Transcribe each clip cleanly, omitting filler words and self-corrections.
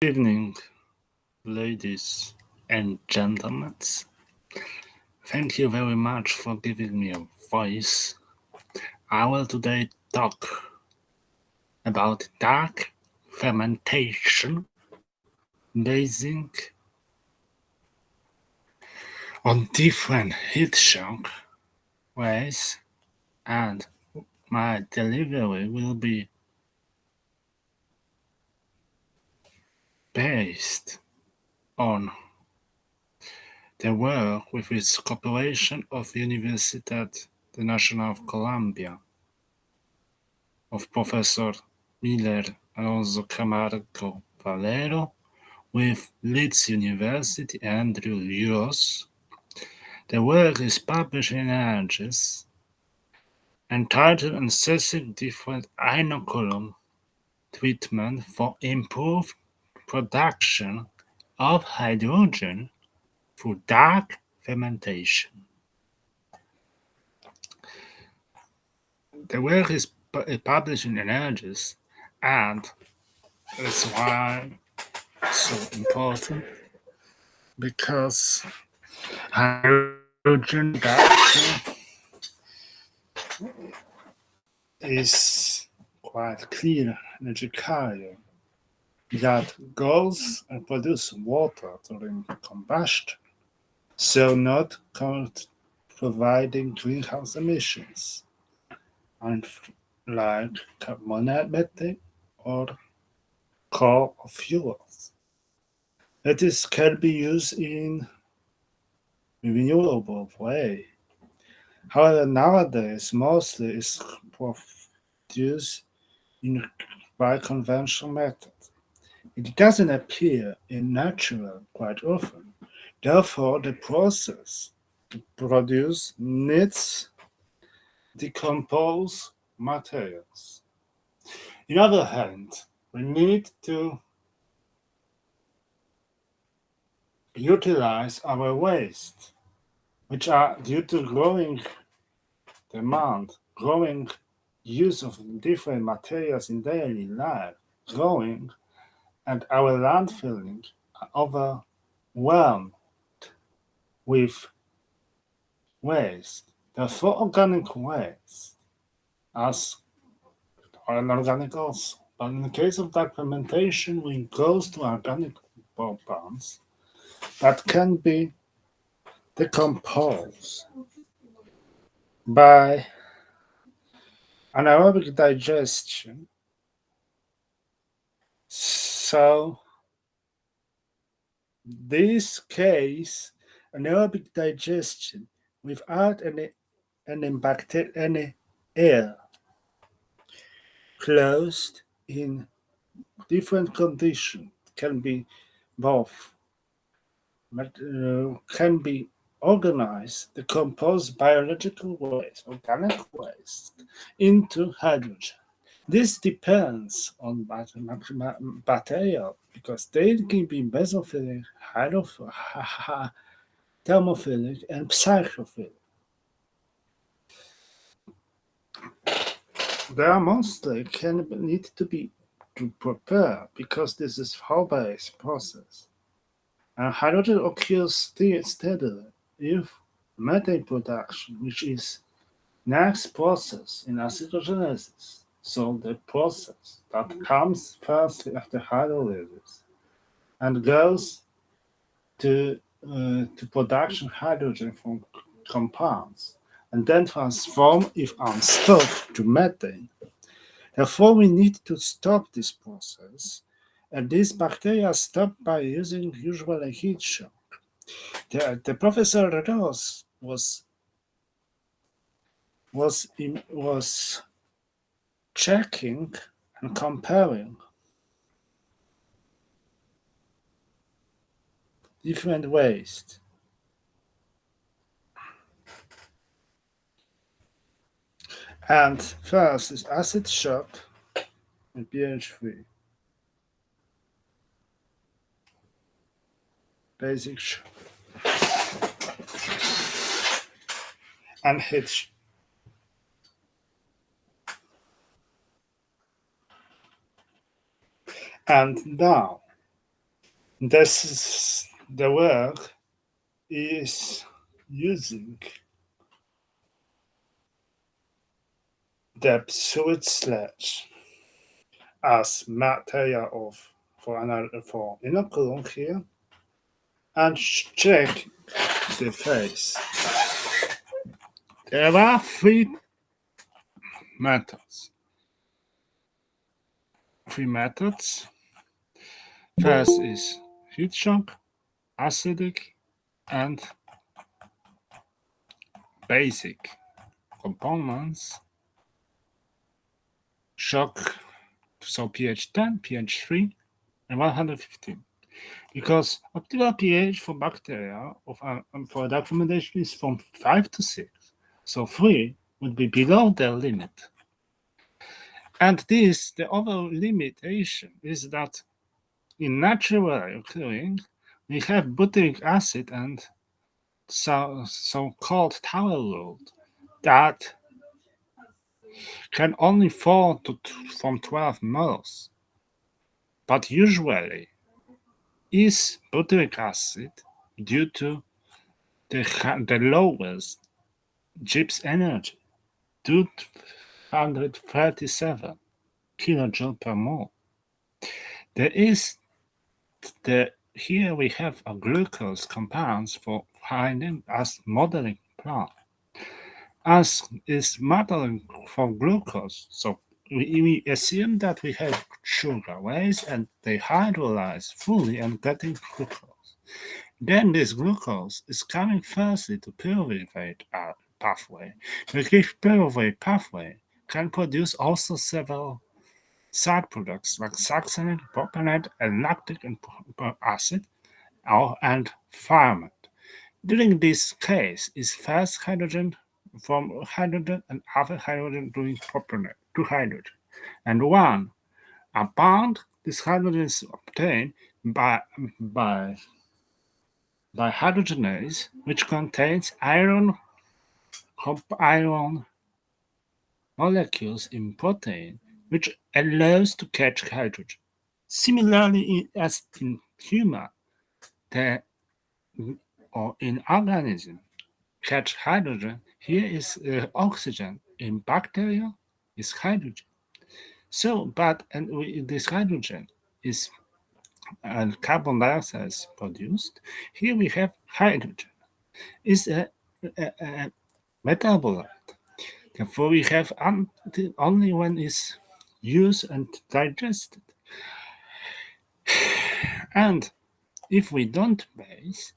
Good evening, ladies and gentlemen. Thank you very much for giving me a voice. I will today talk about dark fermentation basing on different heat shock ways, and my delivery will be based on the work with its cooperation of Universitat Nacional of Colombia of Professor Miller Alonso Camargo Valero with Leeds University Andrew Ross. The work is published in Ages entitled Assessing Different Inoculum Treatment for Improved Production of Hydrogen through Dark Fermentation. The work is published in Ages, and that's why it's so important, because hydrogen production is quite clear energy carrier that goes and produces water during combustion, so not providing greenhouse emissions, and like carbon emitting or coal fuels. It is can be used in renewable way. However, nowadays mostly is produced by conventional methods. It doesn't appear in natural quite often. Therefore, the process to produce needs decompose materials. On the other hand, we need to utilize our waste, which are due to growing demand, growing use of different materials in daily life, growing, and our landfilling are overwhelmed with waste. Therefore, organic waste, as inorganic also. But in the case of documentation, we go to organic compounds that can be decomposed by anaerobic digestion. So, this case, anaerobic digestion without any air, closed in different conditions, can be both can be organized, decompose biological waste, organic waste, into hydrogen. This depends on material because they can be mesophilic, thermophilic, and psychophilic. They are mostly can need to be to prepare because this is flow-based process. And hydrogen occurs steadily if methane production, which is next process in acidogenesis, so the process that comes first after hydrolysis and goes to production hydrogen from compounds and then transform if unstopped to methane. Therefore, we need to stop this process, and these bacteria stop by using usually heat shock. The Professor Ross was checking and comparing different waste. And first is acid shock and pH 3. Basic shock. And heat shock. And now The work is using the sewage sludge as material for inoculum here and check the phase. There are three methods. First is heat shock, acidic, and basic components. Shock, so pH 10, pH 3, and 115. Because optimal pH for bacteria for the recommendation is from 5 to 6. So 3 would be below their limit. And the other limitation is that in naturally occurring, we have butyric acid and so-called tower load that can only fall from 12 moles. But usually is butyric acid due to the lowest Gibbs energy, 237 kilojoule per mole. Here we have a glucose compounds for finding as modeling plant. As is modeling for glucose, so we assume that we have sugar waste and they hydrolyze fully and getting glucose. Then this glucose is coming firstly to pyruvate pathway. The pyruvate pathway can produce also several side products like succinate, propionate, and lactic acid and thiamine. During this case, is first hydrogen from hydrogen and other hydrogen doing propionate, two hydrogen. And one, a bond, this hydrogen is obtained by hydrogenase, which contains iron molecules in protein, which allows to catch hydrogen. Similarly, as in human or in organism, catch hydrogen, here is oxygen. In bacteria, is hydrogen. So, this hydrogen is and carbon dioxide is produced. Here we have hydrogen. Is a metabolite. Therefore, we have only when is used and digested. And if we don't base,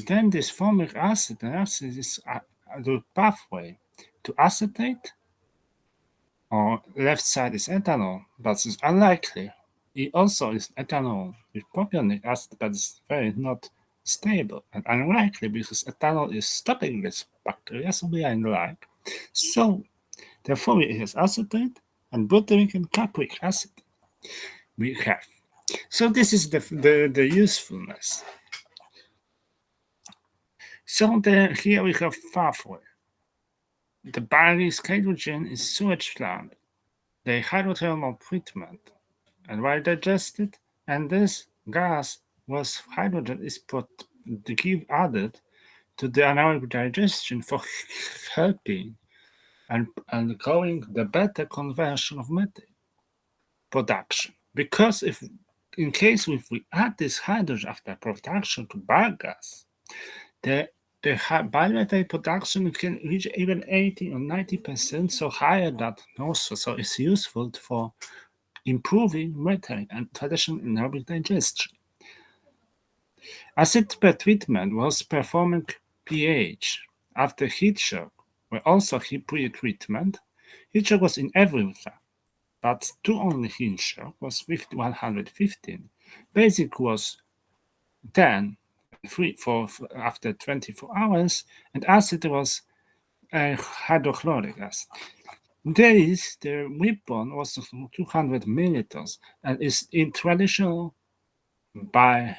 then this formic acid is the pathway to acetate, or left side is ethanol, but it's unlikely. It also is ethanol with propionic acid, but it's very not stable and unlikely because ethanol is stopping this bacteria, so we are in line. So, therefore, it has acetate and butyric and capric acid we have. So this is the usefulness. So here we have pathway. The body's hydrogen is sewage plant. The hydrothermal treatment, and while digested, and this gas was hydrogen is added to the anaerobic digestion for helping and going the better conversion of methane production. Because in case if we add this hydrogen after production to biogas, the biomethane production can reach even 80 or 90%, so higher than also. So it's useful for improving methane and traditional anaerobic digestion. Acid treatment was performing pH after heat shock, where also heat pre-treatment. Heat shock was in everything, but only heat shock was 115. Basic was 10 free for after 24 hours, and acid was hydrochloric acid. The weapon was 200 milliliters and is in traditional by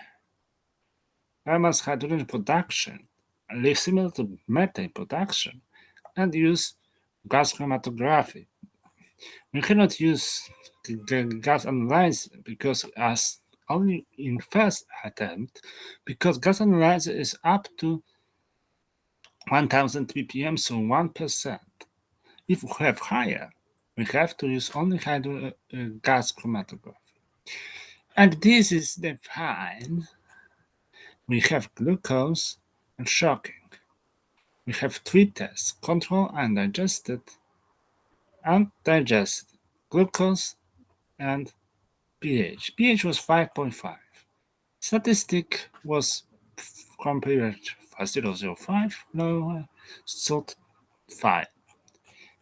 biomass hydrogen production, similar to methane production, and use gas chromatography. We cannot use the gas analyzer because as only in first attempt because gas analyzer is up to 1000 ppm, so 1%. If we have higher, we have to use only gas chromatography. And this is defined. We have glucose and shocking. We have three tests: control and digested, glucose, and pH. pH was 5.5. Statistic was compared 0.05, lower, so 5.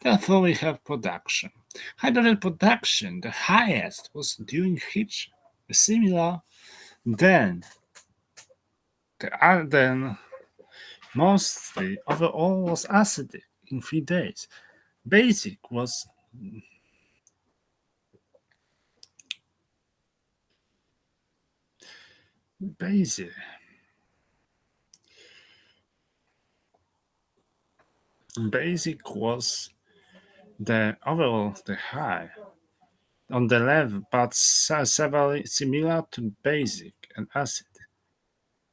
Therefore, we have production. Hydrogen production, the highest was during heat, similar then mostly overall was acidic in 3 days. Basic was basic. Basic was the overall the high on the level, but severely similar to basic and acid.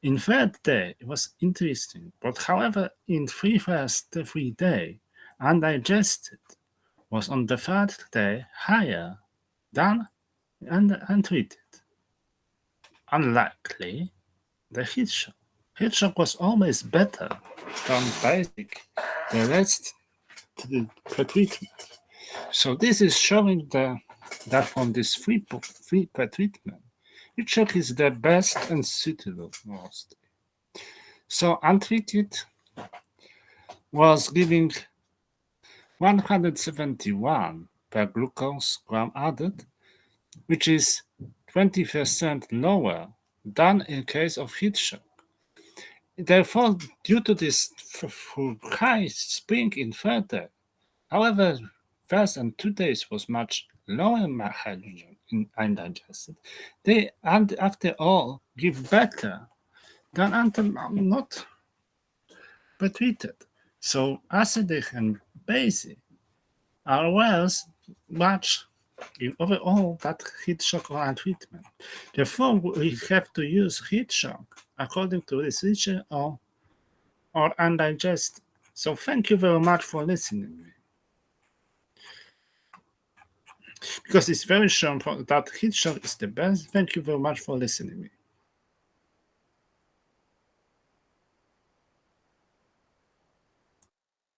In third day, it was interesting, but however, in first 3 days, undigested was on the third day higher than untreated. Unlikely, the heat shock. Heat shock was always better than basic, the rest pre-treatment. So this is showing that from this free pre-treatment, heat shock is the best and suitable most. So untreated was giving 171 per glucose gram added, which is 20% lower than in case of heat shock. Therefore, due to this high spring in further, however, first and 2 days was much lower hydrogen in undigested. They, and after all, give better than until not pretreated. So acidic and basic are worse much in overall that heat shock or untreatment. Therefore, we have to use heat shock according to researcher or undigested. So thank you very much for listening. Because it's very sure that heat shock is the best. Thank you very much for listening.